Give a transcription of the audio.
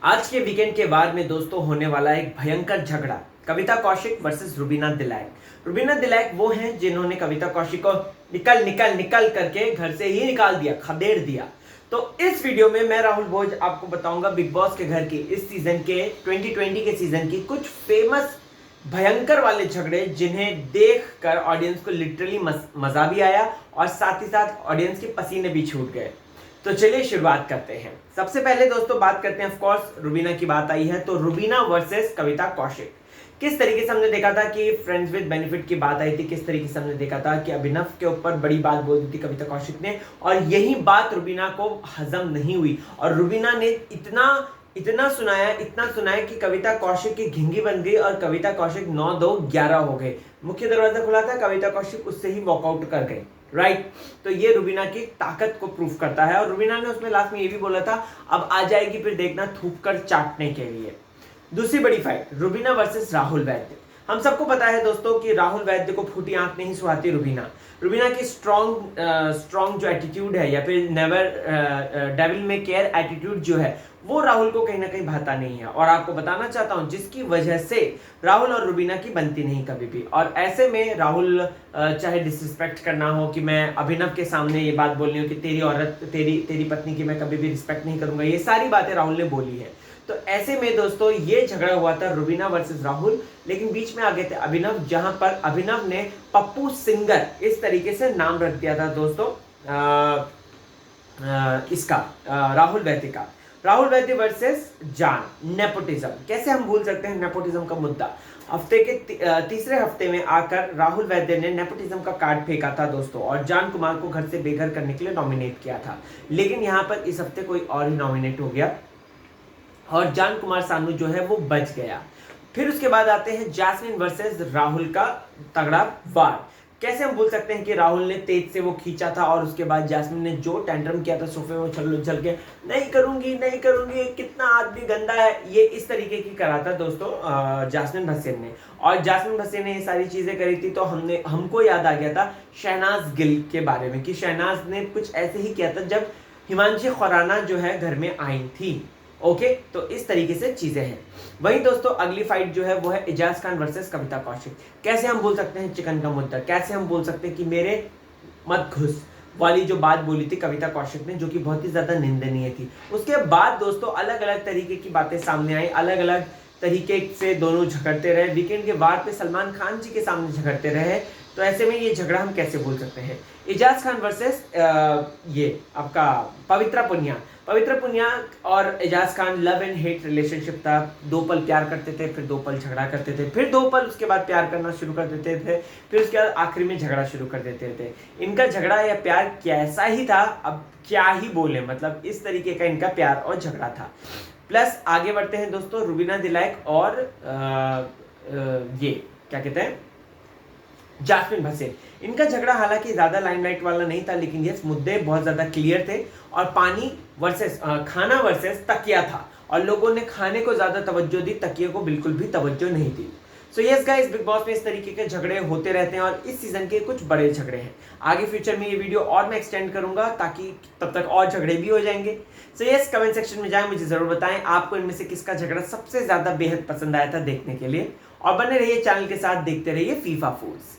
आज के वीकेंड के बाद में दोस्तों होने वाला एक भयंकर झगड़ा, कविता कौशिक वर्सेस रुबीना दिलैक। रुबीना दिलैक वो हैं जिन्होंने कविता कौशिक को निकल निकल निकल करके घर से ही निकाल दिया, खदेड़ दिया। तो इस वीडियो में मैं राहुल भोज आपको बताऊंगा बिग बॉस के घर की इस सीजन के 2020 के सीजन की कुछ फेमस भयंकर वाले झगड़े जिन्हें देखकर ऑडियंस को लिटरली मजा भी आया और साथ ही साथ ऑडियंस के पसीने भी छूट गए। तो चलिए शुरुआत करते हैं। सबसे पहले दोस्तों बात करते हैं, ऑफ कोर्स रुबीना की बात आई है तो रुबीना वर्सेस कविता कौशिक। किस तरीके से हमने देखा था कि फ्रेंड्स विद बेनिफिट की बात आई थी, किस तरीके से हमने देखा था कि अभिनव के ऊपर बड़ी बात बोल दी थी कविता कौशिक ने, और यही बात रुबीना को हजम नहीं हुई और रुबीना ने इतना सुनाया कि कविता कौशिक की घिंगी बन गई और कविता कौशिक 9-2-11 हो गए। मुख्य दरवाजा खुला था, कविता कौशिक उससे ही वॉकआउट कर गए, राइट। तो ये रुबीना की ताकत को प्रूफ करता है और रुबीना ने उसमें लास्ट में ये भी बोला था अब आ जाएगी फिर देखना थूक कर चाटने के लिए। दूसरी बड़ी फाइट रुबीना वर्सेस राहुल वैद्य। हम सबको पता है दोस्तों कि राहुल वैद्य को फूटी आंख नहीं सुहाती रुबीना की स्ट्रॉन्ग जो एटीट्यूड है या फिर नेवर डेविल में केयर एटीट्यूड जो है वो राहुल को कहीं ना कहीं भाता नहीं है। और आपको बताना चाहता हूं जिसकी वजह से राहुल और रुबीना की बनती नहीं कभी भी। और ऐसे में राहुल चाहे डिसरिस्पेक्ट करना हो कि मैं अभिनव के सामने ये बात बोलनी हो कि तेरी औरत तेरी पत्नी की मैं कभी भी रिस्पेक्ट नहीं करूंगा, ये सारी बातें राहुल ने बोली है। तो ऐसे में दोस्तों ये झगड़ा हुआ था रुबीना वर्सेस राहुल, लेकिन बीच में आ गए थे अभिनव, जहां पर अभिनव ने पप्पू सिंगर इस तरीके से नाम रख दिया था दोस्तों राहुल वैद्य का। राहुल वैद्य वर्सेस जान, नेपोटिज्म। कैसे हम भूल सकते हैं नेपोटिज्म का मुद्दा। हफ्ते के तीसरे हफ्ते में आकर राहुल वैद्य ने नेपोटिज्म का कार्ड फेंका था दोस्तों और जान कुमार को घर से बेघर करने के लिए नॉमिनेट किया था, लेकिन यहाँ पर इस हफ्ते कोई और ही नॉमिनेट हो गया और जान कुमार सानू जो है वो बच गया। फिर उसके बाद आते हैं जैस्मिन वर्सेस राहुल का तगड़ा वार। कैसे हम भूल सकते हैं कि राहुल ने तेज से वो खींचा था और उसके बाद जैस्मिन ने जो टेंट्रम किया था सोफे में उछल के नहीं करूंगी कितना आदमी गंदा है, ये इस तरीके की करा था दोस्तों जैस्मिन भसीन ने। और जैस्मिन भसीन ने ये सारी चीजें करी थी तो हमको याद आ गया था शहनाज गिल के बारे में कि शहनाज ने कुछ ऐसे ही किया था जब हिमांशी खुराना जो है घर में आई थी। ओके, तो इस तरीके से चीजें हैं। वहीं दोस्तों अगली फाइट जो है वो है एजाज खान वर्सेस कविता कौशिक। कैसे हम बोल सकते हैं चिकन का मुद्दा, कैसे हम बोल सकते हैं कि मेरे मत घुस वाली जो बात बोली थी कविता कौशिक ने, जो कि बहुत ही ज्यादा निंदनीय थी। उसके बाद दोस्तों अलग अलग तरीके की बातें सामने आई, अलग अलग तरीके से दोनों झगड़ते रहे। वीकेंड के वार पे सलमान खान जी के सामने झगड़ते रहे, तो ऐसे में ये झगड़ा हम कैसे भूल सकते हैं। एजाज खान वर्सेस ये आपका पवित्रा पुनिया और Ejaz Khan love and hate relationship था। 2 पल प्यार करते थे, फिर 2 पल झगड़ा करते थे, फिर 2 पल उसके बाद प्यार करना शुरू कर देते थे, फिर उसके बाद आखिरी में झगड़ा शुरू कर देते थे। इनका झगड़ा या प्यार कैसा ही था, अब क्या ही बोले, मतलब इस तरीके का इनका प्यार और झगड़ा था। प्लस आगे बढ़ते हैं दोस्तों रुबीना दिलैक और ये क्या कहते हैं जैस्मिन भसीन। इनका झगड़ा हालांकि ज्यादा लाइमलाइट वाला नहीं था, लेकिन ये मुद्दे बहुत ज्यादा क्लियर थे और पानी वर्सेस खाना वर्सेस तकिया था और लोगों ने खाने को ज्यादा तवज्जो दी, तकिए को बिल्कुल भी तवज्जो नहीं दी। So yes guys, Bigg Boss में इस तरीके के झगड़े होते रहते हैं और इस सीजन के कुछ बड़े झगड़े हैं। आगे फ्यूचर में ये वीडियो और मैं एक्सटेंड करूंगा ताकि तब तक और झगड़े भी हो जाएंगे। सो यस, कमेंट सेक्शन में जाएं, मुझे जरूर बताएं आपको इनमें से किसका झगड़ा सबसे ज्यादा बेहद पसंद आया था देखने के लिए। और बने रहिए चैनल के साथ, देखते रहिए फीफा फूड्स।